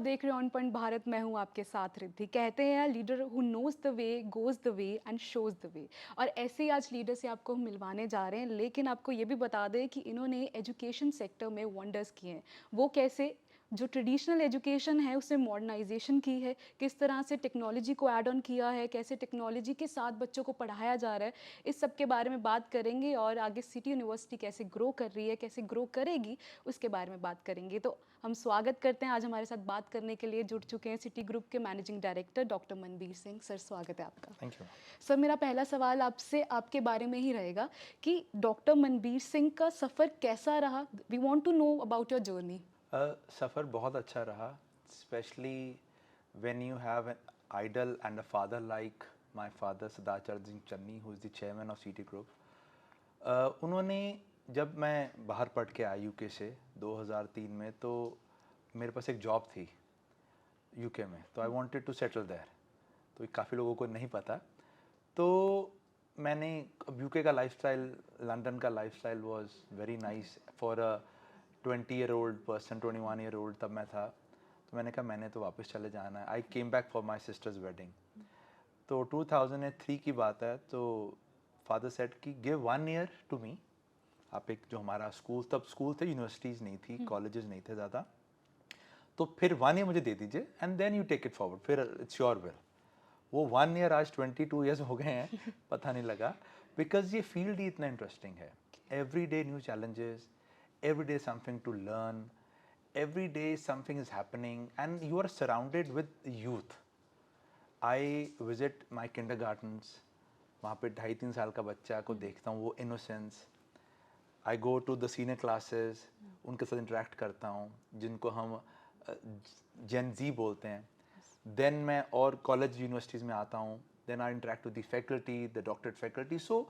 देख रहे हो ऑन पॉइंट भारत, मैं हूँ आपके साथ रिद्धि। कहते हैं leader who knows the way goes the way and shows the way. और ऐसे ही आज लीडर से आपको हम मिलवाने जा रहे हैं, लेकिन आपको ये भी बता दें कि इन्होंने एजुकेशन सेक्टर में वंडर्स किए हैं। वो कैसे? जो ट्रेडिशनल एजुकेशन है उससे मॉडर्नाइजेशन की है, किस तरह से टेक्नोलॉजी को ऐड ऑन किया है, कैसे टेक्नोलॉजी के साथ बच्चों को पढ़ाया जा रहा है, इस सब के बारे में बात करेंगे। और आगे सिटी यूनिवर्सिटी कैसे ग्रो कर रही है, कैसे ग्रो करेगी, उसके बारे में बात करेंगे। तो हम स्वागत करते हैं, आज हमारे साथ बात करने के लिए जुड़ चुके हैं सिटी ग्रुप के managing director doctor Manbir Singh. Sir, स्वागत है आपका। Thank you. सर, मेरा पहला सवाल आपसे आपके बारे में ही रहेगा कि डॉक्टर मनबीर सिंह का सफ़र कैसा रहा। We want to know about your journey. सफ़र बहुत अच्छा रहा, specially when you have an idol and a father like my father Sadacharya Singh Channi, who is the chairman of city group. उन्होंने, जब मैं बाहर पढ़ के आया यूके से 2003 में, तो मेरे पास एक जॉब थी यूके में, तो I wanted to settle there. तो काफ़ी लोगों को नहीं पता। तो मैंने, अब यूके का लाइफस्टाइल, लंदन का lifestyle was very nice for a 20-year-old person, 21-year-old तब मैं था। तो मैंने कहा मैंने तो वापस चले जाना है। I came back for my sister's wedding. तो 2003 की बात है। तो फादर सेड कि गिव 1 year टू मी। आप एक, जो हमारा स्कूल, तब स्कूल थे, यूनिवर्सिटीज़ नहीं थी, कॉलेजेस नहीं थे ज़्यादा, तो फिर 1 year मुझे दे दीजिए and then you take it forward, फिर इट्स योर विल। वो 1 year आज 22 years हो गए हैं, पता नहीं लगा, बिकॉज ये फील्ड ही इतना इंटरेस्टिंग है। Every day new challenges, every day something to learn, every day something is happening, and you are surrounded with youth. I visit my kindergartens, वहाँ पे 2.5-3 साल का बच्चा को देखता हूँ, वो innocence. I go to the senior classes, उनके साथ interact करता हूँ, जिनको हम Gen Z बोलते हैं। Then मैं और कॉलेज यूनिवर्सिटीज़ में आता हूँ, then I interact with the faculty, the doctorate faculty. So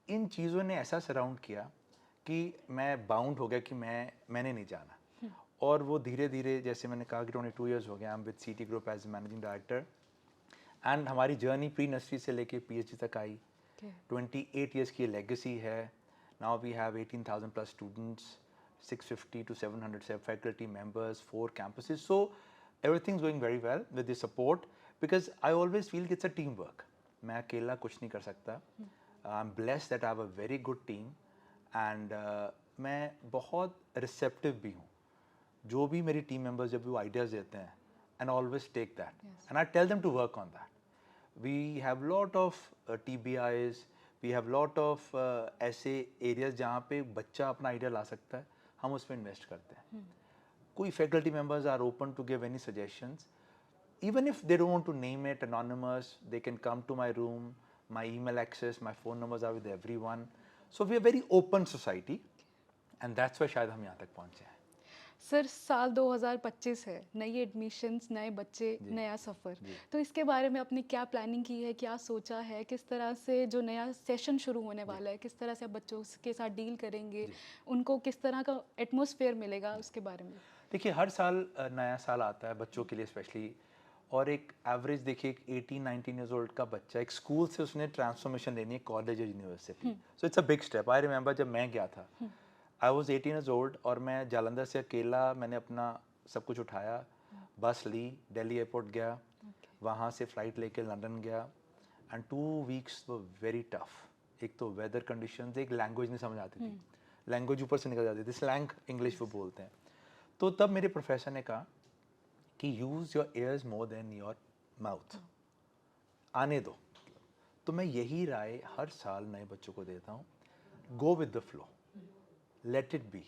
इन चीज़ों ने ऐसा सराउंड किया कि मैं बाउंड हो गया कि मैंने नहीं जाना। और वो धीरे धीरे, जैसे मैंने कहा कि 22 years हो गया, I am with Citi group as managing director. And हमारी जर्नी प्री नर्सरी से लेके पीएचडी तक आई। 28 years की लेगेसी है। Now we have 18,000 plus students, 650 to 700 faculty members, 4 campuses. So everything's going very well with the support, because I always feel it's a team work. मैं अकेला कुछ नहीं कर सकता। I'm blessed that I have a very good team, and मैं बहुत receptive भी हूँ। जो भी मेरी टीम मेंबर्स जब भी वो आइडियाज़ देते हैं, and always take that and I tell them to work on that. We have lot of TBIs, we have lot of ऐसे एरियाज जहाँ पे बच्चा अपना आइडिया ला सकता है, हम उस पर इन्वेस्ट करते हैं। कोई faculty members are open to give any suggestions, even if they don't want to name it anonymous, they can come to my room, my email access, my phone numbers are with everyone. So we are very open society, and that's why शायद हम यहाँ तक पहुँचे हैं। Sir, साल 2025 है, नई admissions, नए बच्चे, नया सफ़र। तो इसके बारे में अपनी क्या प्लानिंग की है, क्या सोचा है, किस तरह से जो नया सेशन शुरू होने वाला है, किस तरह से आप बच्चों के साथ डील करेंगे, उनको किस तरह का एटमॉस्फेयर मिलेगा, उसके बारे में? देखिए, हर साल नया साल आता है बच्चों के लिए स्पेशली, और एक एवरेज देखिए, एक 18-19 years old का बच्चा, एक स्कूल से उसने ट्रांसफॉर्मेशन लेनी है कॉलेज या university, so it's a big step. I remember जब मैं गया था, आई वॉज 18 years old, और मैं जालंधर से अकेला, मैंने अपना सब कुछ उठाया, बस ली, दिल्ली एयरपोर्ट गया, वहाँ से फ़्लाइट लेके लंदन गया, and 2 weeks were very tough. एक तो वेदर कंडीशंस, एक लैंग्वेज नहीं समझ आती थी, लैंग्वेज ऊपर से निकल जाती थी, स्लैंग इंग्लिश वो बोलते हैं। तो तब मेरे प्रोफेसर ने कहा कि use your ears more than your mouth, आने दो। तो मैं यही राय हर साल नए बच्चों को देता हूँ, गो with the flow, let it be,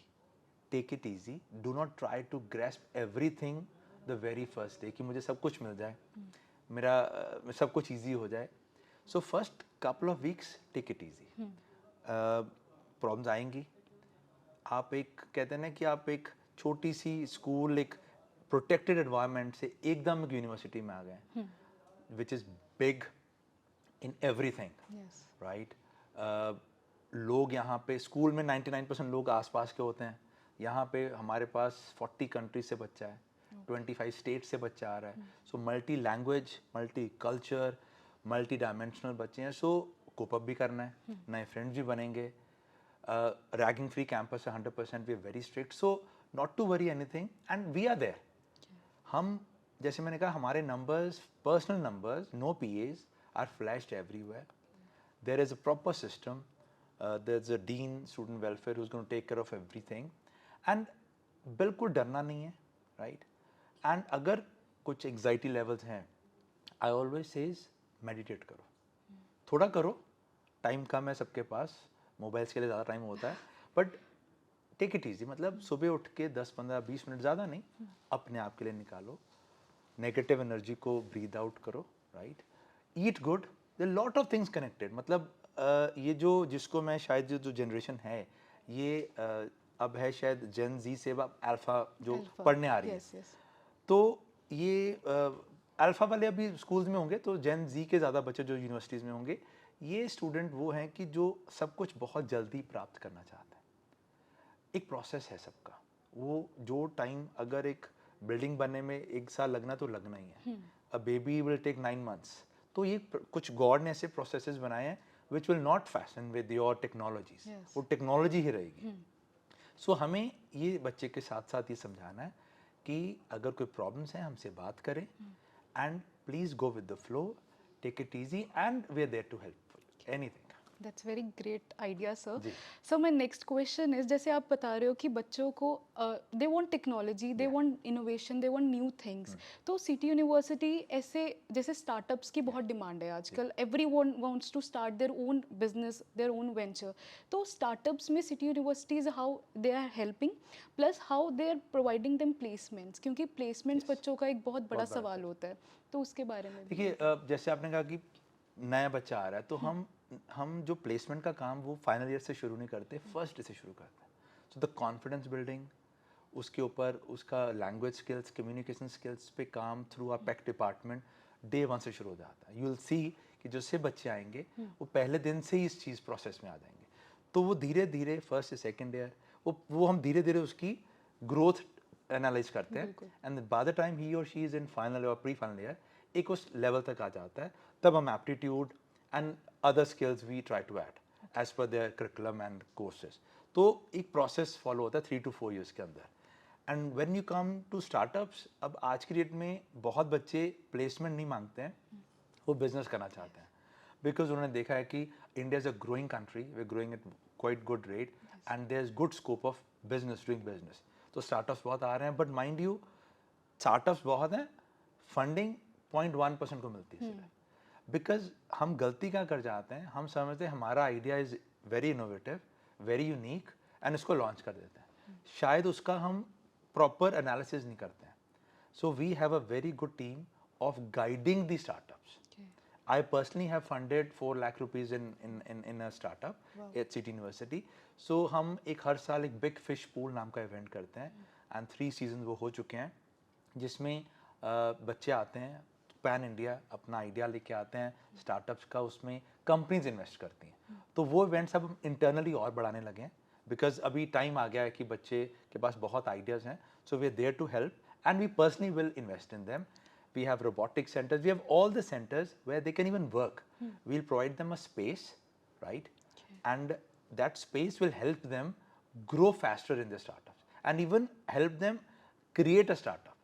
take it easy, do not try to grasp everything the very first day कि मुझे सब कुछ मिल जाए, मेरा सब कुछ easy हो जाए। So first couple of weeks take it easy. Problems आएंगी। आप एक, कहते हैं ना कि आप एक छोटी सी स्कूल, एक प्रोटेक्टेड एनवायरनमेंट से एकदम एक यूनिवर्सिटी में आ गए, which is big in everything, right. लोग यहाँ पे स्कूल में 99% लोग आसपास के होते हैं, यहाँ पे हमारे पास 40 कंट्रीज से बच्चा है, 25 स्टेट से बच्चा आ रहा है। So multi language, multi culture, multi dimensional बच्चे हैं। सो कोप अप भी करना है, नए फ्रेंड्स भी बनेंगे। रैगिंग फ्री कैंपस है 100%, we are very strict, so not to worry anything, and we are there. हम जैसे मैंने कहा हमारे numbers, personal numbers, no PAs are flashed everywhere. There is a proper system. There's a dean, student welfare, who's going to take care of everything. And बिल्कुल डरना नहीं है, right? And अगर कुछ anxiety levels हैं, I always says meditate करो. थोड़ा करो, टाइम कम है सबके पास, मोबाइल्स के लिए ज़्यादा टाइम होता है, बट टेक इट ईजी. मतलब सुबह उठ के 10-15-20 मिनट, ज़्यादा नहीं, अपने आप के लिए निकालो. नेगेटिव एनर्जी को ब्रीद आउट करो, right? Eat good. There lot of things connected. मतलब ये जो जिसको मैं शायद जो जनरेशन है ये अब है शायद जेन जी से अल्फा जो पढ़ने आ रही है. yes, yes. तो ये अल्फा वाले अभी स्कूल्स में होंगे, तो जेन जी के ज़्यादा बच्चे जो यूनिवर्सिटीज़ में होंगे, ये स्टूडेंट वो हैं कि जो सब कुछ बहुत जल्दी प्राप्त करना चाहते हैं. एक प्रोसेस है सबका. वो जो टाइम अगर एक बिल्डिंग बनने में 1 साल लगना तो लगना ही है. A baby will take 9 months. तो ये कुछ गॉड ने ऐसे प्रोसेसेस बनाए हैं which will not fashion with your technologies. वो टेक्नोलॉजी ही रहेगी. सो हमें ये बच्चे के साथ साथ ये समझाना है कि अगर कोई प्रॉब्लम्स हैं हमसे बात करें, and please go with the flow, take it easy, and we are there to help anything. That's very great idea sir. जी. Sir my next question is, जैसे आप बता रहे हो कि बच्चों को they want technology, they want innovation, they want new things. तो सिटी यूनिवर्सिटी ऐसे जैसे स्टार्टअप्स की बहुत डिमांड है आजकल. Everyone wants to start their own business, their own venture. तो स्टार्टअप्स में city universities how they are helping, plus how they are providing them placements, क्योंकि प्लेसमेंट्स बच्चों का एक बहुत बड़ा सवाल होता है. तो उसके बारे में देखिए, जैसे आपने कहा कि नया बच्चा आ रहा है, तो हम जो प्लेसमेंट का काम वो फाइनल ईयर से शुरू नहीं करते, फर्स्ट से शुरू करते हैं. सो द कॉन्फिडेंस बिल्डिंग, उसके ऊपर उसका लैंग्वेज स्किल्स, कम्युनिकेशन स्किल्स पे काम through our pack department day 1 से शुरू हो जाता है. यू विल सी कि जो से बच्चे आएंगे वो पहले दिन से ही इस चीज़ प्रोसेस में आ जाएंगे. तो वो धीरे धीरे फर्स्ट से सेकेंड ईयर वो हम धीरे धीरे उसकी ग्रोथ एनालाइज करते हैं. एंड बाय द टाइम ही और शी इज़ इन फाइनल और प्री फाइनल ईयर एक उस लेवल तक आ जाता है, तब हम aptitude and other skills we try to add as per their curriculum and courses. तो एक प्रोसेस फॉलो होता है 3 to 4 years के अंदर. And when you come to startups, अब आज की डेट में बहुत बच्चे प्लेसमेंट नहीं मांगते हैं, वो बिजनेस करना चाहते हैं. बिकॉज उन्होंने देखा है कि India is a growing country, we are growing at quite good rate, and there is good scope of business, doing business. तो स्टार्टअप्स बहुत आ रहे हैं, बट माइंड यू स्टार्टअप्स बहुत हैं, फंडिंग 0.1% को मिलती है सिर्फ. बिकॉज हम गलती क्या कर जाते हैं, हम समझते हैं हमारा idea is very innovative, very unique, and इसको लॉन्च कर देते हैं. शायद उसका हम प्रॉपर एनालिसिस नहीं करते हैं. So we have a very good team of guiding the startups. I personally have funded 4 lakh rupees in a startup at City University. So हम एक हर साल एक बिग फिश पूल नाम का इवेंट करते हैं, एंड 3 सीजन वो हो चुके हैं, जिसमें बच्चे आते हैं पैन इंडिया, अपना आइडिया लेके आते हैं स्टार्टअप्स का, उसमें कंपनीज इन्वेस्ट करती हैं. तो वो इवेंट्स अब हम इंटरनली और बढ़ाने लगे हैं, बिकॉज अभी टाइम आ गया है कि बच्चे के पास बहुत आइडियाज़ हैं. So we are there to help, and we personally will invest in them. We have robotic centers. We have all the centers where they can even work. We'll provide them a space, right? And that space will help them grow faster in their startups, and even help them create a startup.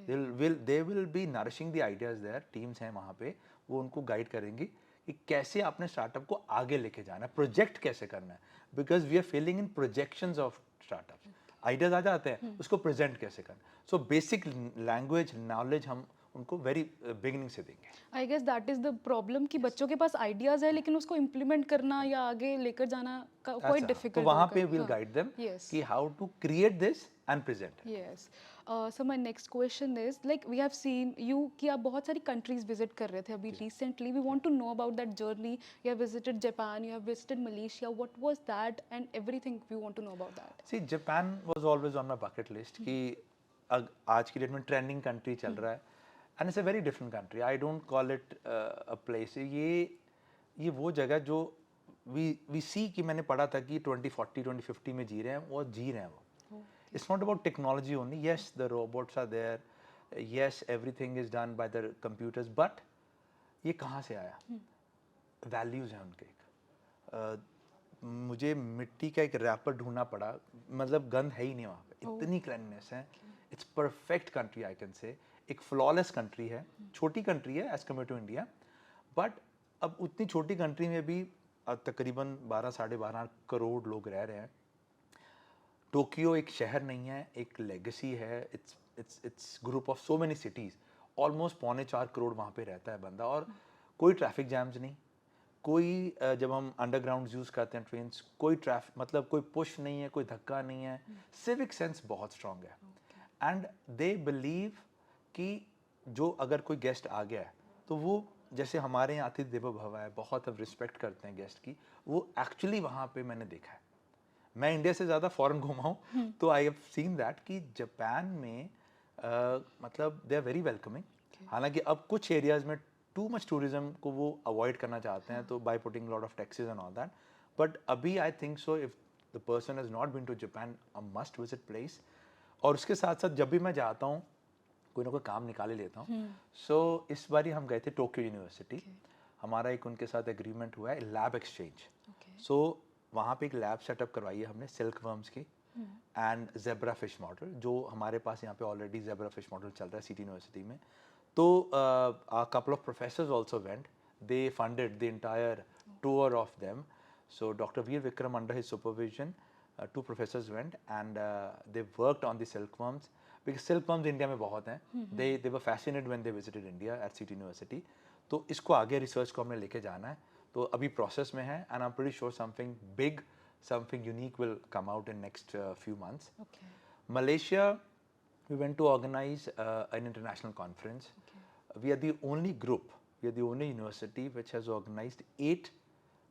They will be nourishing the ideas there. Teams हैं वहाँ पे, वो उनको guide करेंगी कि कैसे अपने startup को आगे लेके जाना है, project कैसे करना है. Because we are failing in projections of startups. Ideas आ जाते हैं, उसको present कैसे करना. So basic language knowledge हम उनको वेरी बिगिनिंग से देंगे. I guess that is the problem कि बच्चों के पास आइडियाज है, लेकिन उसको इम्प्लीमेंट करना या आगे लेकर जाना क्वाइट डिफिकल्ट. तो वहाँ पे विल गाइड देम कि how to create this and present. Yes. So my next question is, like we have seen you कि आप बहुत सारी कंट्रीज विजिट कर रहे थे अभी recently. We want to know about that journey. You have visited Japan, you have visited Malaysia. What was that and everything we want to know about that. See, Japan was always on my bucket list कि आज की date में trending country चल रहा है, and it's a very different country. I don't call it a place. ये वो जगह जो वी सी कि मैंने पढ़ा था कि 2040 2050 में जी रहे हैं, वो जी रहे हैं वो. It's not about technology only. Yes, the robots are there, yes everything is done by the computers, but ये कहाँ से आया? वैल्यूज़ हैं उनके. मुझे मिट्टी का एक रैपर ढूंढना पड़ा, मतलब गंद है ही नहीं वहाँ पे, इतनी क्लीननेस है. It's perfect country I can say. एक फ्लॉलेस कंट्री है, छोटी कंट्री है as compare to India, but अब उतनी छोटी कंट्री में भी तकरीबन 12 साढ़े 12 करोड़ लोग रह रहे हैं। टोक्यो एक शहर नहीं है, एक लेगेसी है। Its group of so many cities. Almost 3.25 crore वहाँ पे रहता है बंदा, और कोई ट्रैफिक जैम्स नहीं, कोई जब हम अंडरग्राउंड यूज़ करते हैं ट्रेन्स, कोई ट्रैफिक मतलब कोई पुश नहीं है, कोई धक्का नहीं है। सिविक सेंस बहुत स्ट्रांग है, एंड दे बिलीव कि जो अगर कोई गेस्ट आ गया है तो वो, जैसे हमारे यहाँ अतिथि देवो भव है, बहुत हम रिस्पेक्ट करते हैं गेस्ट की, वो एक्चुअली वहाँ पे मैंने देखा है। मैं इंडिया से ज़्यादा फॉरेन घूमा हूँ, तो आई हैव सीन दैट कि जापान में मतलब दे आर वेरी वेलकमिंग। हालांकि अब कुछ एरियाज में टू मच टूरिज्म को वो अवॉइड करना चाहते हैं, तो by putting lot of taxes and all that, but अभी I think so if the person has not been to Japan, a must visit place. और उसके साथ साथ जब भी मैं जाता हूँ कोई ना कोई काम निकाल ही लेता हूँ। सो इस बार ही हम गए थे टोक्यो यूनिवर्सिटी। हमारा एक उनके साथ एग्रीमेंट हुआ है, लैब एक्सचेंज। सो वहाँ पे एक लैब सेटअप करवाई है हमने सिल्क वर्म्स की एंड जेब्रा फिश मॉडल, जो हमारे पास यहाँ पे ऑलरेडी जेब्रा फिश मॉडल चल रहा है सिटी यूनिवर्सिटी में। तो a couple of professors also went. They funded the entire tour of them. So Dr. Veer Vikram, under his supervision, two professors went, and they worked on the silkworms, because silkworms India में बहुत हैं. They were fascinated when they visited India at City University. तो इसको आगे research को हमने लेके जाना है, तो अभी प्रोसेस में है, and I'm pretty sure something big, something unique will come out in next few months. Okay. Malaysia, we went to organize an international conference. We are the only group, we are the only university which has organized 8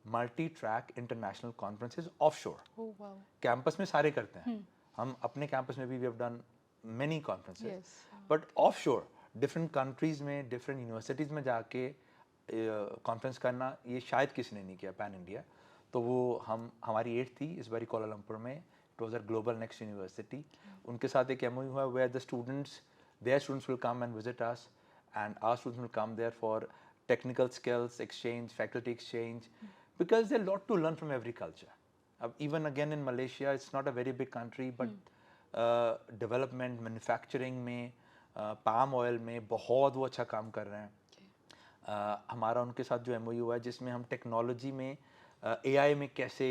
multi-track international conferences offshore. Oh wow. Campus में सारे करते हैं, हम अपने campus में भी we have done many conferences. Yes. But offshore, different countries में, different universities में जाके कॉन्फ्रेंस करना, ये शायद किसी ने नहीं किया पैन इंडिया। तो वो हमारी 8 थी इस बारी कोलालमपुर में। It was a global next university. उनके साथ एक एमओयू हुआ where the students, their students will come and visit us, and our students will come there for technical skills exchange, faculty exchange, because there's a lot to learn from every culture. Even again in Malaysia, it's not a very big country, but development, manufacturing में, palm oil में बहुत वो अच्छा काम कर रहे हैं। हमारा उनके साथ जो MOU है जिसमें हम टेक्नोलॉजी में AI में कैसे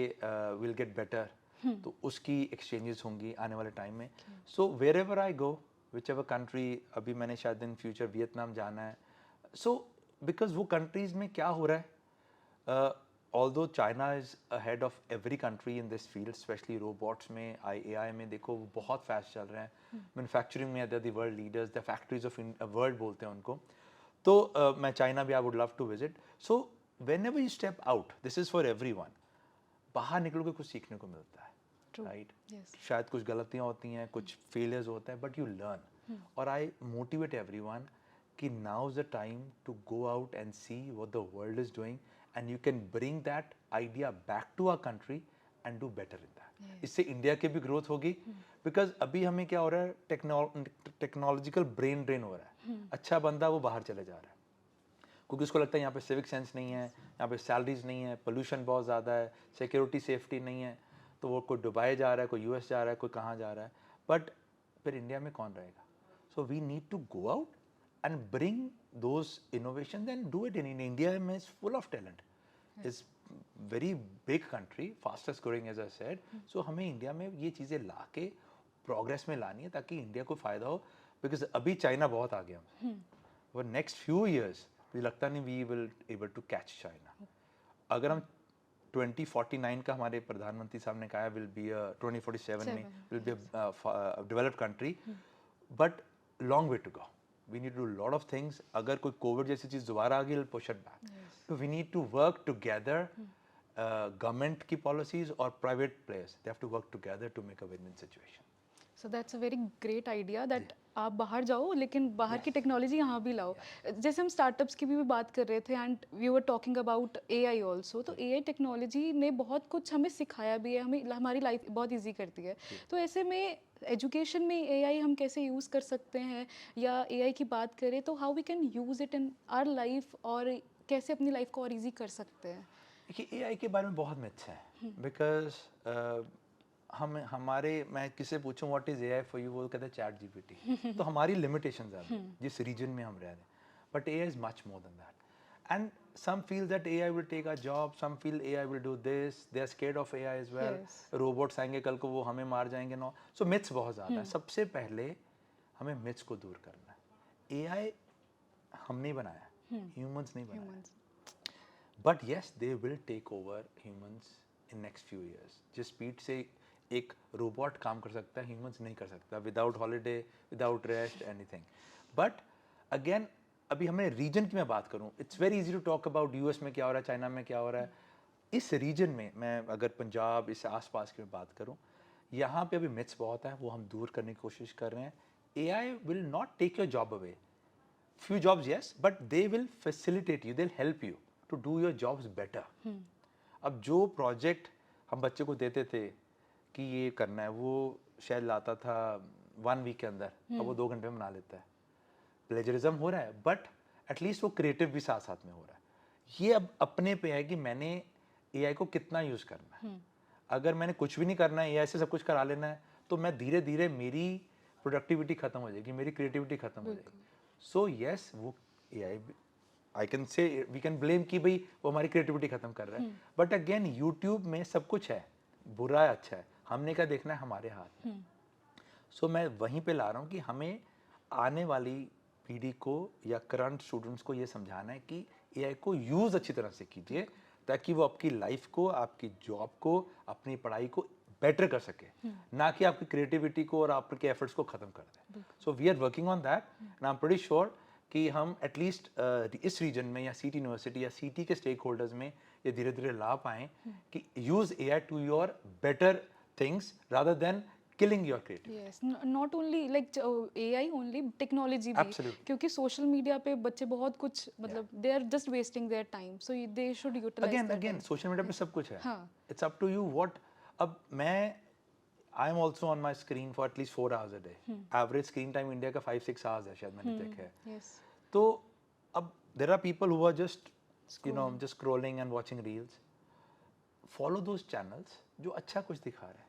विल गेट बेटर, तो उसकी एक्सचेंजेस होंगी आने वाले टाइम में। So wherever I go, whichever country, अभी मैंने शायद इन फ्यूचर वियतनाम जाना है। सो बिकॉज वो कंट्रीज़ में क्या हो रहा है, although China is ahead of every country in this field, especially robots में, AI में देखो वो बहुत fast चल रहे हैं। Manufacturing में they're the world leaders, the factories of world बोलते हैं उनको। तो मैं चाइना भी I would love to visit. So whenever you step out, this is for everyone. बाहर निकलो के कुछ सीखने को मिलता है, right? Yes. शायद कुछ गलतियाँ होती हैं, कुछ failures होते हैं, but you learn. और I motivate everyone कि now is the time to go out and see what the world is doing, and you can bring that idea back to our country and do better in that. इससे India की भी growth होगी, because अभी हमें क्या हो रहा है, टेक्नोलॉजिकल ब्रेन ड्रेन हो रहा है। अच्छा बंदा वो बाहर चले जा रहा है क्योंकि उसको लगता है यहाँ पे सिविक सेंस नहीं है, यहाँ पे सैलरीज नहीं है, पोल्यूशन बहुत ज़्यादा है, सिक्योरिटी सेफ्टी नहीं है, तो वो कोई दुबई जा रहा है, कोई यूएस जा रहा है, कोई कहाँ जा रहा है, बट फिर इंडिया में कौन रहेगा? So we need to go out and bring those innovations and do it in India. is full of talent. It's very big country, fastest growing as I said. So हमें India में ये चीज़ें ला के progress में लानी है ताकि India को फ़ायदा हो, बिकॉज अभी चाइना बहुत आ गया और नेक्स्ट फ्यू ईयर्स मुझे लगता नहीं we will able to catch China. अगर हम 2049 का हमारे प्रधानमंत्री साहब ने कहा है विल बी 2047 में will be developed country, but long way to go. We need to do a lot of things. अगर कोई कोविड जैसी चीज़ दोबारा आ गई, it'll push it back. So we need to work together. Government की policies और private players, they have to work together to make a win-win situation. So that's a very great idea that आप बाहर जाओ लेकिन बाहर की technology यहाँ भी लाओ। जैसे हम स्टार्टअप्स की भी बात कर रहे थे and we were talking about AI also, तो AI टेक्नोलॉजी ने बहुत कुछ हमें सिखाया भी है, हमें हमारी लाइफ बहुत ईजी करती है। तो ऐसे में एजुकेशन में AI हम कैसे यूज़ कर सकते हैं, या AI की बात करें तो how we can use it in our life, और कैसे अपनी लाइफ को और ईजी कर सकते हैं? देखिए AI के बारे में बहुत मिथ्स हैं, बिकॉज हम हमारे मैं किससे पूछूं what is AI for you, वो कहते हैं चैट जीपीटी। तो हमारी लिमिटेशंस हैं जिस रीजन में हम रह रहे हैं, but AI is much more than that. And some feel that AI will take our job, some feel AI will do this, they are scared of AI as well. Yes. Robots आएंगे कल को वो हमें मार जाएंगे, no. सो myths बहुत ज़्यादा है। सबसे पहले हमें मिथ्स को दूर करना है। AI हम नहीं बनाया, ह्यूमंस नहीं बनाया, Humans. But yes they will take over humans in next few years. जिस स्पीड से एक रोबोट काम कर सकता है, ह्यूमंस नहीं कर सकता, without holiday, without rest, anything. But again अभी हमें रीजन की मैं बात करूं, it's very easy to talk about US में क्या हो रहा है, चाइना में क्या हो रहा है। इस रीजन में मैं अगर पंजाब, इस आसपास की मैं बात करूं, यहाँ पे अभी मिथ्स बहुत है, वो हम दूर करने की कोशिश कर रहे हैं। AI will not take your job away, few jobs yes, but they will facilitate you, they'll help you to do your jobs better. अब जो प्रोजेक्ट हम बच्चे को देते थे कि ये करना है, वो शायद लाता था 1 वीक के अंदर, अब वो 2 घंटे में बना लेता है। प्लेजरिज्म हो रहा है, बट एटलीस्ट वो क्रिएटिव भी साथ साथ में हो रहा है। ये अब अपने पे है कि मैंने AI को कितना यूज़ करना है। अगर मैंने कुछ भी नहीं करना है, AI से सब कुछ करा लेना है, तो मैं धीरे धीरे मेरी प्रोडक्टिविटी खत्म हो जाएगी, मेरी क्रिएटिविटी खत्म हो जाएगी। सो यस, वो AI I can say we can blame कि भाई वो हमारी क्रिएटिविटी खत्म कर रहा है, बट अगेन यूट्यूब में सब कुछ है, बुरा है अच्छा है, हमने क्या देखना है, हमारे हाथ में। सो मैं वहीं पे ला रहा हूँ कि हमें आने वाली पीढ़ी को या करंट स्टूडेंट्स को ये समझाना है कि AI को यूज़ अच्छी तरह से कीजिए, ताकि वो आपकी लाइफ को, आपकी जॉब को, अपनी पढ़ाई को बेटर कर सके, ना कि आपकी क्रिएटिविटी को और आपके एफर्ट्स को ख़त्म कर दे। So we are working on that, and I am pretty sure कि हम एटलीस्ट इस रीजन में या सिटी यूनिवर्सिटी या सिटी के स्टेक होल्डर्स में ये धीरे धीरे ला पाएँ कि use AI to your better things rather than killing your creativity. Yes, not only like AI only, technology भी, Absolutely. क्योंकि सोशल मीडिया पे बच्चे बहुत कुछ मतलब they are just wasting their time, so they should utilize Again, their again, time. social media पे सब कुछ है. हाँ. It's up to you what. अब मैं I am also on my screen for at least 4 hours a day. Average screen time India का 5-6 hours है शायद, मैंने देखा है. Yes. तो अब there are people who are just just scrolling and watching reels. Follow those channels जो अच्छा कुछ दिखा रहे हैं.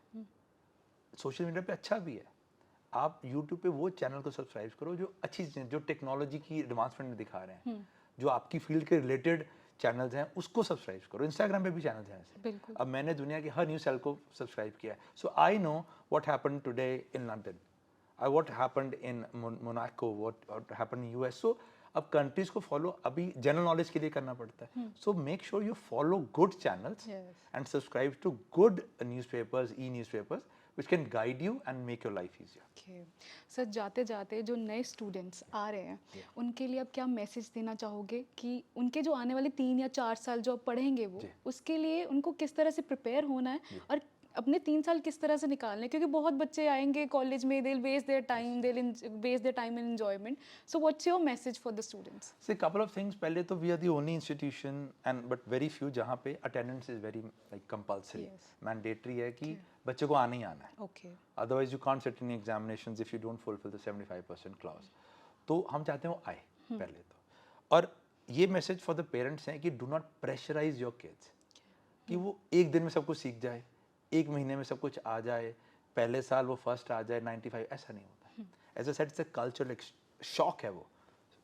सोशल मीडिया पे अच्छा भी है, आप यूट्यूब पे वो चैनल को सब्सक्राइब करो जो अच्छी चीज़ें, जो टेक्नोलॉजी की एडवांसमेंट में दिखा रहे हैं, जो आपकी फील्ड के रिलेटेड चैनल्स हैं उसको सब्सक्राइब करो। इंस्टाग्राम पे भी चैनल्स हैं ऐसे। बिल्कुल। अब मैंने दुनिया के हर न्यूज़ चैनल को सब्सक्राइब किया है, so I know what happened today in London, what happened in Monaco, what happened in US. So अब कंट्रीज को फॉलो अभी जनरल नॉलेज के लिए करना पड़ता है, so make sure you follow good channels and subscribe to good newspapers, newspapers which can guide you and make your life easier. Okay. Sir जाते जाते जो नए स्टूडेंट्स आ रहे हैं उनके लिए आप क्या मैसेज देना चाहोगे कि उनके जो आने वाले 3 या 4 साल जो पढ़ेंगे वो उसके लिए उनको किस तरह से प्रिपेयर होना है और अपने 3 साल किस तरह से निकालने, क्योंकि बहुत बच्चे आएंगे कॉलेज में, they'll waste their time, they'll waste their time in enjoyment. So what's your message for the students? See, couple of things. पहले तो we are the only institution and but very few जहाँ पे attendance is very like compulsory, mandatory है कि बच्चे को आना ही आना है. Okay. Otherwise you can't sit in examinations if you don't fulfill the 75% clause. तो हम चाहते हैं वो आए पहले तो. और ये message for the parents है कि do not pressurize your kids. कि वो एक दिन में सब कुछ सीख जाए, एक महीने में सब कुछ आ जाए, पहले साल वो फर्स्ट आ जाए 95, ऐसा नहीं होता. As a set it's a cultural shock है वो,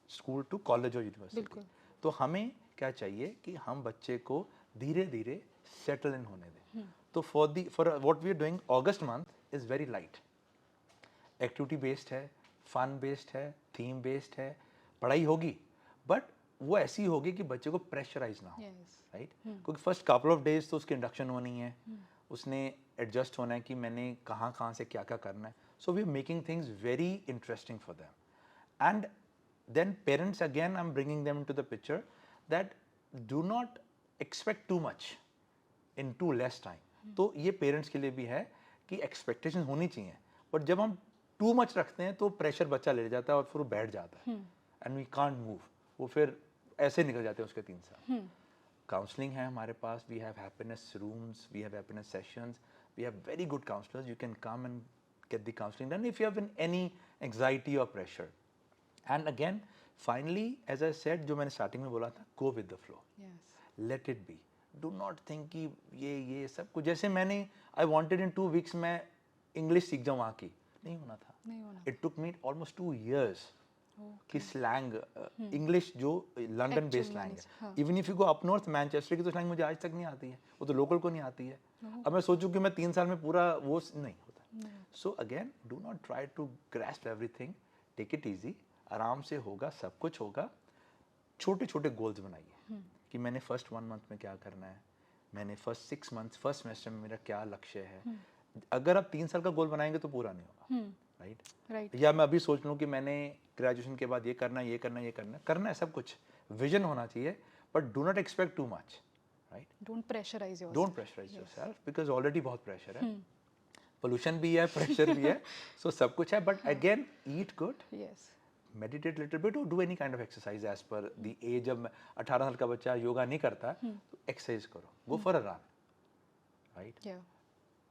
स्कूल टू कॉलेज और यूनिवर्सिटी. तो हमें क्या चाहिए कि हम बच्चे को धीरे धीरे सेटल इन होने दें. तो for what we are doing, August month is very light, activity based है, फन बेस्ड है, थीम बेस्ड है. पढ़ाई होगी बट वो ऐसी होगी कि बच्चे को प्रेशराइज ना हो, राइट? क्योंकि फर्स्ट कपल ऑफ डेज तो उसकी इंडक्शन होनी है, उसने एडजस्ट होना है कि मैंने कहाँ से क्या क्या करना है. So we are making things very interesting for them. And then parents again I am bringing them into the picture that do not expect too much in too less time. तो ये पेरेंट्स के लिए भी है कि expectation होनी चाहिए, but जब हम टू मच रखते हैं तो प्रेशर बच्चा ले जाता है और फिर वो बैठ जाता है एंड वी कांट मूव. वो फिर ऐसे निकल जाते हैं उसके 3 साल. काउंसलिंग है हमारे पास, we have happiness rooms, we have happiness sessions, we have very good counsellors. You can come and get the counseling done if you have any anxiety or pressure. And again, finally, as I said, जो मैंने starting में बोला था, go with the flow. Yes. Let it be. Do not think कि ये सब कुछ, जैसे मैंने आई वांटेड इन 2 वीक्स मैं इंग्लिश सीख जाऊँ वहाँ की, नहीं होना था. नहीं होना. It took me almost 2 years कि ओके. स्लैंग इंग्लिश जो London based Actual slang knowledge, है, हाँ. Even if you go up north Manchester की तो स्लैंग मुझे आज तक नहीं आती है, वो तो लोकल को नहीं आती है. ओह. अब मैं सोचूं कि मैं 3 साल में पूरा वो नहीं होता. नहीं. So again do not try to grasp everything, take it easy, आराम से होगा, सब कुछ होगा. छोटे छोटे गोल्स बनाइए कि मैंने फर्स्ट 1 मंथ में क्या करना है, मैंने फर्स्ट 6 मंथ फर्स्ट सेमेस्टर में मेरा क्या लक्ष्य है. अगर आप 3 साल का गोल बनाएंगे तो पूरा नहीं होगा, राइट. राइट. या मैं अभी सोच लूँ कि मैंने ग्रेजुएशन के बाद ये करना है, ये करना है, ये करना है, करना है सब कुछ, विजन होना चाहिए, but do not expect too much, right. Don't pressurise yourself. Don't pressurise yourself because already बहुत प्रेशर है, पोल्यूशन भी है, प्रेशर भी है, सो सब कुछ है. But again eat good, yes. Meditate little bit, और do any kind of exercise as per the age. जब 18 साल का बच्चा योगा नहीं करता तो एक्सरसाइज करो, go for a run, right, या.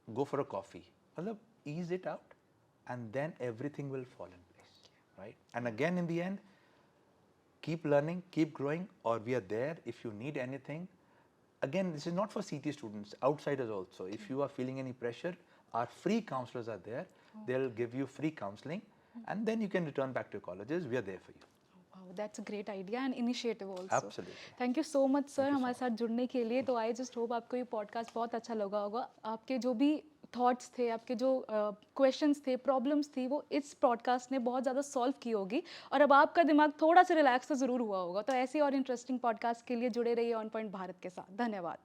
go for a coffee, मतलब ease it out and then everything will fall in place, right. And again in the end, keep learning, keep growing, or we are there if you need anything. Again, this is not for CT students, outsiders also. If you are feeling any pressure, our free counselors are there. They'll give you free counseling and then you can return back to your colleges. We are there for you. Wow, that's a great idea and initiative also. Absolutely. Thank you so much sir you so हमारे साथ जुड़ने के लिए. तो I just hope आपको ये podcast बहुत अच्छा लगा होगा. आपके जो भी थॉट्स थे, आपके जो क्वेश्चंस थे, प्रॉब्लम्स थी, वो इस पॉडकास्ट ने बहुत ज़्यादा सॉल्व की होगी और अब आपका दिमाग थोड़ा सा रिलैक्स तो ज़रूर हुआ होगा. तो ऐसे और इंटरेस्टिंग पॉडकास्ट के लिए जुड़े रहिए ऑन पॉइंट भारत के साथ. धन्यवाद.